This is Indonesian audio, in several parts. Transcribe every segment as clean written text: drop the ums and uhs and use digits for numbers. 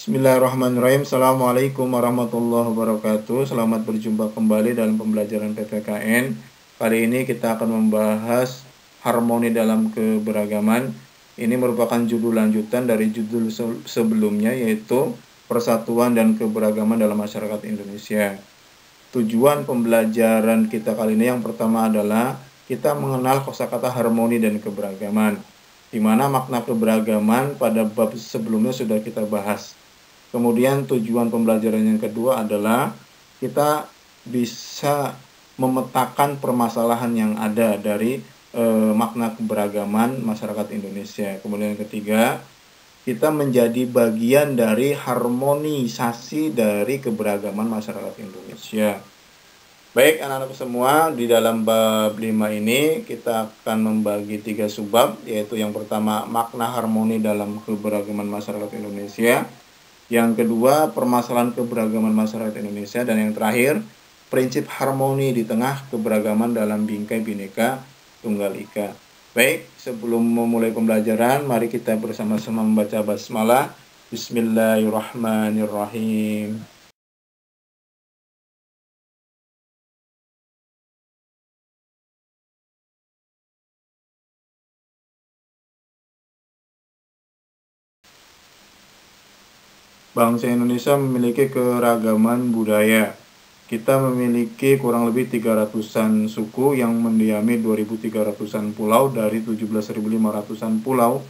Bismillahirrahmanirrahim. Assalamualaikum warahmatullahi wabarakatuh. Selamat berjumpa kembali dalam pembelajaran PPKN. Kali ini kita akan membahas harmoni dalam keberagaman. Ini merupakan judul lanjutan dari judul sebelumnya, yaitu Persatuan dan Keberagaman dalam Masyarakat Indonesia. Tujuan pembelajaran kita kali ini yang pertama adalah kita mengenal kosakata harmoni dan keberagaman, di mana makna keberagaman pada bab sebelumnya sudah kita bahas. Kemudian tujuan pembelajaran yang kedua adalah kita bisa memetakan permasalahan yang ada dari makna keberagaman masyarakat Indonesia. Kemudian yang ketiga, kita menjadi bagian dari harmonisasi dari keberagaman masyarakat Indonesia. Baik anak-anak semua, di dalam bab 5 ini kita akan membagi 3 subbab, yaitu yang pertama makna harmoni dalam keberagaman masyarakat Indonesia, yang kedua permasalahan keberagaman masyarakat Indonesia, dan yang terakhir prinsip harmoni di tengah keberagaman dalam bingkai Bhinneka Tunggal Ika. Baik, sebelum memulai pembelajaran, mari kita bersama-sama membaca basmalah. Bismillahirrahmanirrahim. Bangsa Indonesia memiliki keragaman budaya. Kita memiliki kurang lebih 300-an suku yang mendiami 2.300-an pulau dari 17.500-an pulau.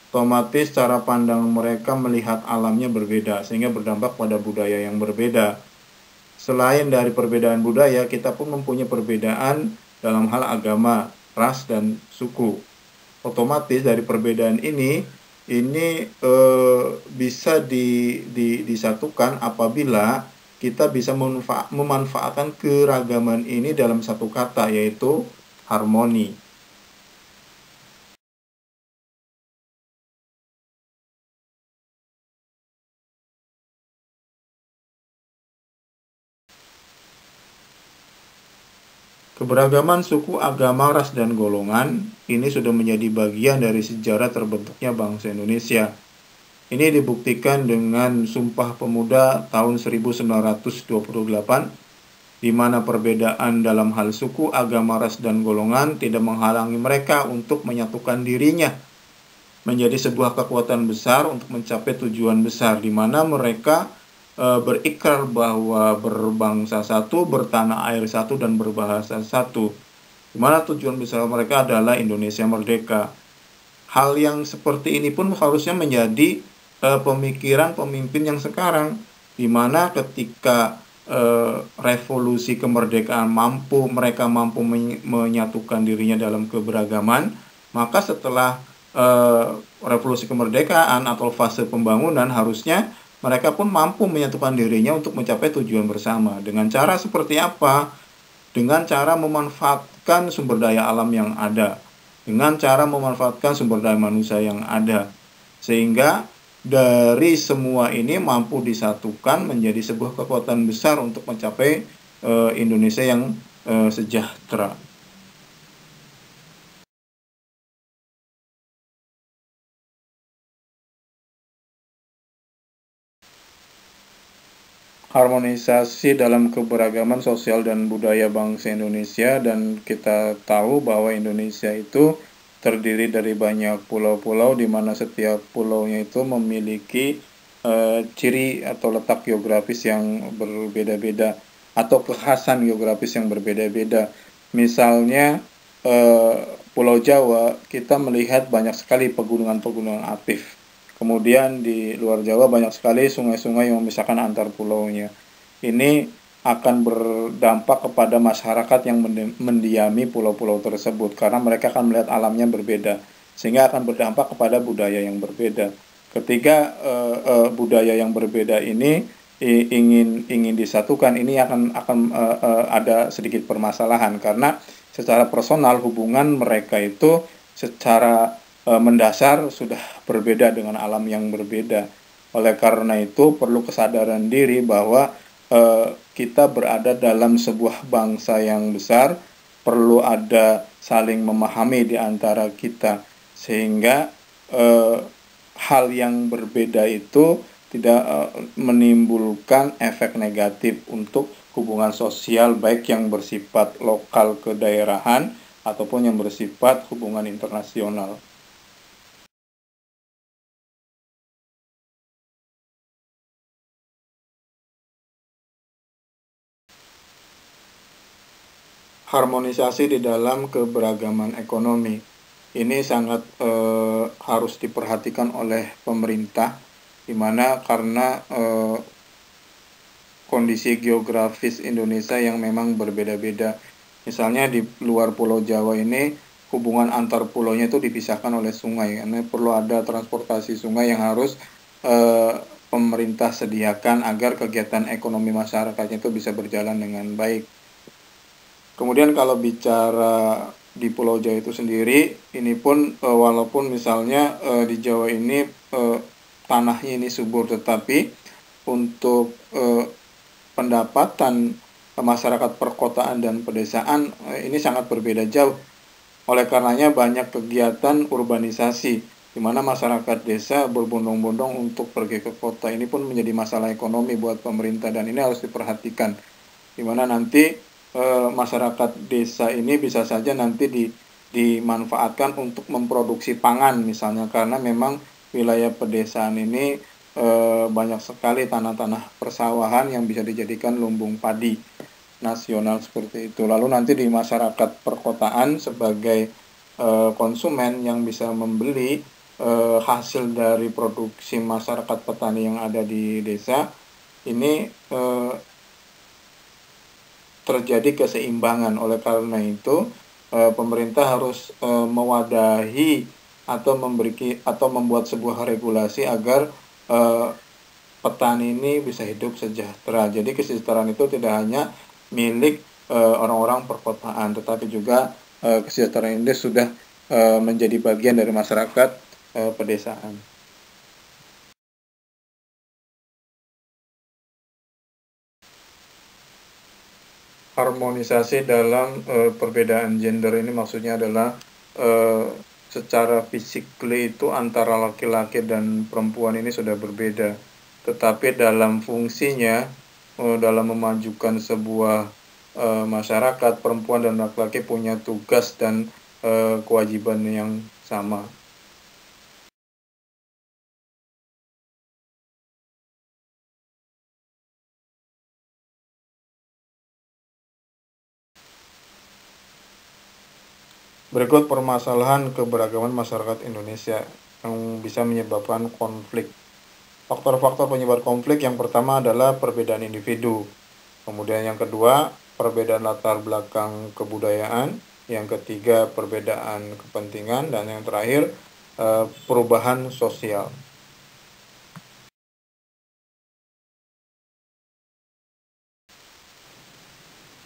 Otomatis cara pandang mereka melihat alamnya berbeda, sehingga berdampak pada budaya yang berbeda. Selain dari perbedaan budaya, kita pun mempunyai perbedaan dalam hal agama, ras, dan suku. Otomatis dari perbedaan ini bisa disatukan apabila kita bisa memanfaatkan keragaman ini dalam satu kata, yaitu harmoni. Keberagaman suku, agama, ras, dan golongan ini sudah menjadi bagian dari sejarah terbentuknya bangsa Indonesia. Ini dibuktikan dengan Sumpah Pemuda tahun 1928, di mana perbedaan dalam hal suku, agama, ras, dan golongan tidak menghalangi mereka untuk menyatukan dirinya menjadi sebuah kekuatan besar untuk mencapai tujuan besar, di mana mereka berikrar bahwa berbangsa satu, bertanah air satu, dan berbahasa satu, di mana tujuan besar mereka adalah Indonesia merdeka. Hal yang seperti ini pun harusnya menjadi pemikiran pemimpin yang sekarang, di mana ketika revolusi kemerdekaan mereka mampu menyatukan dirinya dalam keberagaman, maka setelah revolusi kemerdekaan atau fase pembangunan harusnya mereka pun mampu menyatukan dirinya untuk mencapai tujuan bersama. Dengan cara seperti apa? Dengan cara memanfaatkan sumber daya alam yang ada, dengan cara memanfaatkan sumber daya manusia yang ada, sehingga dari semua ini mampu disatukan menjadi sebuah kekuatan besar untuk mencapai Indonesia yang sejahtera. Harmonisasi dalam keberagaman sosial dan budaya bangsa Indonesia, dan kita tahu bahwa Indonesia itu terdiri dari banyak pulau-pulau, di mana setiap pulaunya itu memiliki ciri atau letak geografis yang berbeda-beda atau kekhasan geografis yang berbeda-beda. Misalnya Pulau Jawa, kita melihat banyak sekali pegunungan-pegunungan aktif. Kemudian di luar Jawa banyak sekali sungai-sungai yang memisahkan antar pulaunya. Ini akan berdampak kepada masyarakat yang mendiami pulau-pulau tersebut, karena mereka akan melihat alamnya berbeda, sehingga akan berdampak kepada budaya yang berbeda. Ketika budaya yang berbeda ini ingin disatukan, ini akan ada sedikit permasalahan, karena secara personal hubungan mereka itu secara mendasar sudah berbeda dengan alam yang berbeda. Oleh karena itu perlu kesadaran diri bahwa kita berada dalam sebuah bangsa yang besar, perlu ada saling memahami di antara kita, sehingga hal yang berbeda itu tidak menimbulkan efek negatif untuk hubungan sosial baik yang bersifat lokal kedaerahan ataupun yang bersifat hubungan internasional. Harmonisasi di dalam keberagaman ekonomi ini sangat harus diperhatikan oleh pemerintah, di mana karena kondisi geografis Indonesia yang memang berbeda-beda. Misalnya di luar Pulau Jawa ini hubungan antar pulaunya itu dipisahkan oleh sungai, karena perlu ada transportasi sungai yang harus pemerintah sediakan agar kegiatan ekonomi masyarakatnya itu bisa berjalan dengan baik. Kemudian kalau bicara di Pulau Jawa itu sendiri, ini pun walaupun misalnya di Jawa ini tanahnya ini subur, tetapi untuk pendapatan masyarakat perkotaan dan pedesaan ini sangat berbeda jauh. Oleh karenanya banyak kegiatan urbanisasi di mana masyarakat desa berbondong-bondong untuk pergi ke kota. Ini pun menjadi masalah ekonomi buat pemerintah dan ini harus diperhatikan. Di mana nanti masyarakat desa ini bisa saja nanti dimanfaatkan untuk memproduksi pangan misalnya, karena memang wilayah pedesaan ini banyak sekali tanah-tanah persawahan yang bisa dijadikan lumbung padi nasional seperti itu. Lalu nanti di masyarakat perkotaan sebagai konsumen yang bisa membeli hasil dari produksi masyarakat petani yang ada di desa ini terjadi keseimbangan. Oleh karena itu pemerintah harus mewadahi atau membuat sebuah regulasi agar petani ini bisa hidup sejahtera. Jadi kesejahteraan itu tidak hanya milik orang-orang perkotaan, tetapi juga kesejahteraan ini sudah menjadi bagian dari masyarakat pedesaan. Harmonisasi dalam perbedaan gender ini maksudnya adalah secara physically itu antara laki-laki dan perempuan ini sudah berbeda, tetapi dalam fungsinya dalam memajukan sebuah masyarakat, perempuan dan laki-laki punya tugas dan kewajiban yang sama. Berikut permasalahan keberagaman masyarakat Indonesia yang bisa menyebabkan konflik. Faktor-faktor penyebab konflik yang pertama adalah perbedaan individu. Kemudian yang kedua, perbedaan latar belakang kebudayaan. Yang ketiga, perbedaan kepentingan. Dan yang terakhir, perubahan sosial.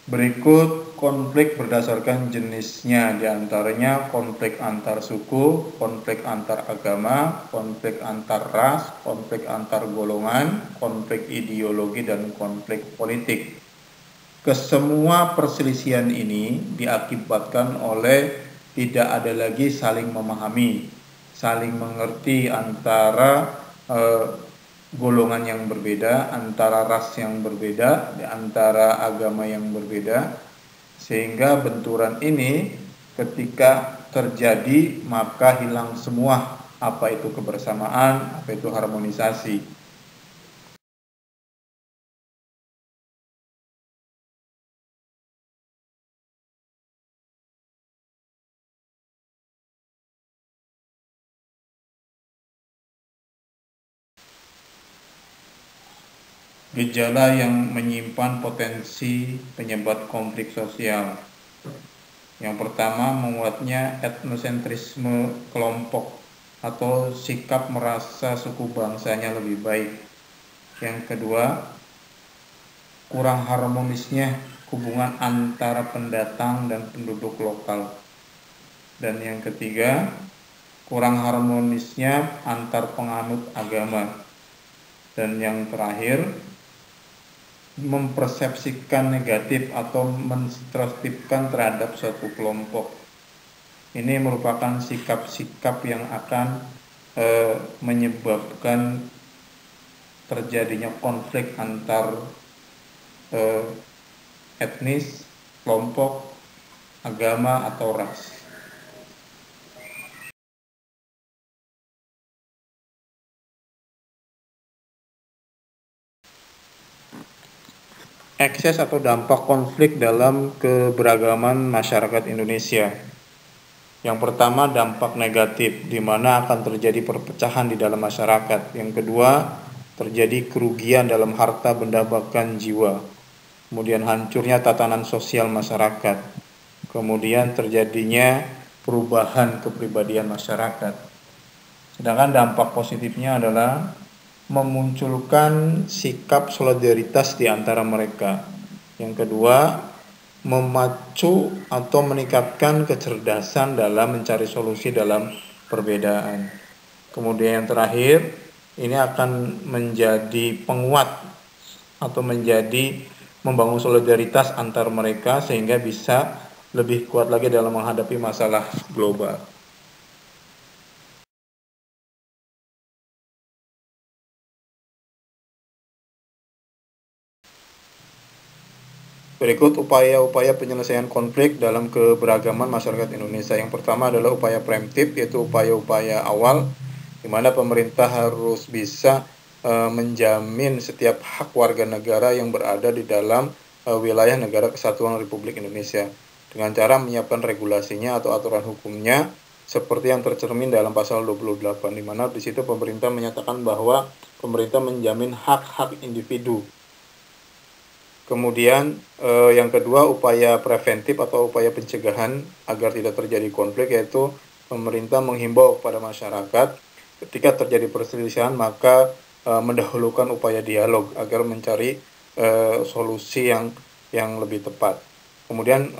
Berikut konflik berdasarkan jenisnya, diantaranya konflik antar suku, konflik antar agama, konflik antar ras, konflik antar golongan, konflik ideologi, dan konflik politik. Kesemua perselisihan ini diakibatkan oleh tidak ada lagi saling memahami, saling mengerti antara golongan yang berbeda, antara ras yang berbeda, antara agama yang berbeda, sehingga benturan ini ketika terjadi maka hilang semua apa itu kebersamaan, apa itu harmonisasi. Gejala yang menyimpan potensi penyebab konflik sosial. Yang pertama, menguatnya etnosentrisme kelompok atau sikap merasa suku bangsanya lebih baik. Yang kedua, kurang harmonisnya hubungan antara pendatang dan penduduk lokal. Dan yang ketiga, kurang harmonisnya antar penganut agama. Dan yang terakhir, mempersepsikan negatif atau menstereotipkan terhadap suatu kelompok. Ini merupakan sikap-sikap yang akan menyebabkan terjadinya konflik antar etnis, kelompok, agama, atau ras. Ekses atau dampak konflik dalam keberagaman masyarakat Indonesia. Yang pertama, dampak negatif, di mana akan terjadi perpecahan di dalam masyarakat. Yang kedua, terjadi kerugian dalam harta, benda, bahkan jiwa. Kemudian hancurnya tatanan sosial masyarakat. Kemudian terjadinya perubahan kepribadian masyarakat. Sedangkan dampak positifnya adalah memunculkan sikap solidaritas di antara mereka. Yang kedua, memacu atau meningkatkan kecerdasan dalam mencari solusi dalam perbedaan. Kemudian yang terakhir, ini akan menjadi penguat atau menjadi membangun solidaritas antar mereka sehingga bisa lebih kuat lagi dalam menghadapi masalah global. Berikut upaya-upaya penyelesaian konflik dalam keberagaman masyarakat Indonesia. Yang pertama adalah upaya preemptif, yaitu upaya-upaya awal, di mana pemerintah harus bisa menjamin setiap hak warga negara yang berada di dalam wilayah negara kesatuan Republik Indonesia, dengan cara menyiapkan regulasinya atau aturan hukumnya, seperti yang tercermin dalam pasal 28, di mana di situ pemerintah menyatakan bahwa pemerintah menjamin hak-hak individu. Kemudian yang kedua, upaya preventif atau upaya pencegahan agar tidak terjadi konflik, yaitu pemerintah menghimbau kepada masyarakat ketika terjadi perselisihan maka mendahulukan upaya dialog agar mencari solusi yang lebih tepat. Kemudian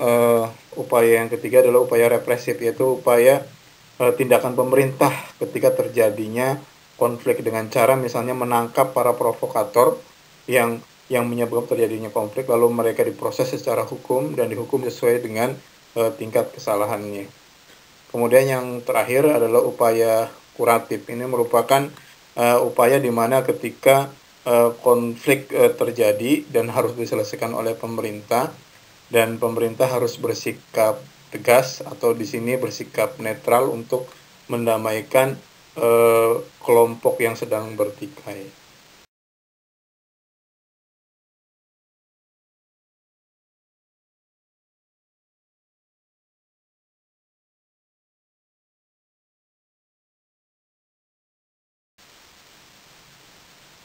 upaya yang ketiga adalah upaya represif, yaitu upaya tindakan pemerintah ketika terjadinya konflik dengan cara misalnya menangkap para provokator yang menyebabkan terjadinya konflik, lalu mereka diproses secara hukum dan dihukum sesuai dengan tingkat kesalahannya. Kemudian yang terakhir adalah upaya kuratif. Ini merupakan upaya di mana ketika konflik terjadi dan harus diselesaikan oleh pemerintah, dan pemerintah harus bersikap tegas atau di sini bersikap netral untuk mendamaikan kelompok yang sedang bertikai.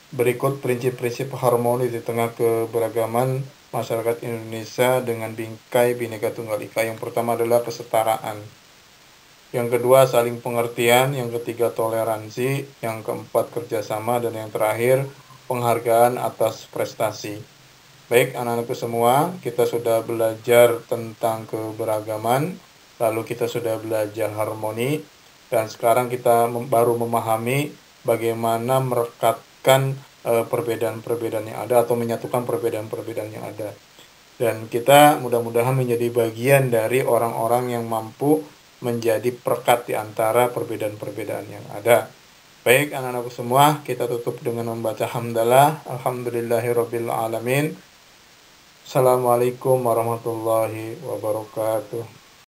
Berikut prinsip-prinsip harmoni di tengah keberagaman masyarakat Indonesia dengan bingkai Bhinneka Tunggal Ika. Yang pertama adalah kesetaraan. Yang kedua, saling pengertian. Yang ketiga, toleransi. Yang keempat, kerjasama. Dan yang terakhir, penghargaan atas prestasi. Baik, anak-anakku semua, kita sudah belajar tentang keberagaman, lalu kita sudah belajar harmoni, dan sekarang kita baru memahami bagaimana merekatkan perbedaan-perbedaan yang ada atau menyatukan perbedaan-perbedaan yang ada. Dan kita mudah-mudahan menjadi bagian dari orang-orang yang mampu menjadi perekat di antara perbedaan-perbedaan yang ada. Baik, anak-anakku semua, kita tutup dengan membaca hamdalah. Alhamdulillahirabbil alamin. Assalamualaikum warahmatullahi wabarakatuh.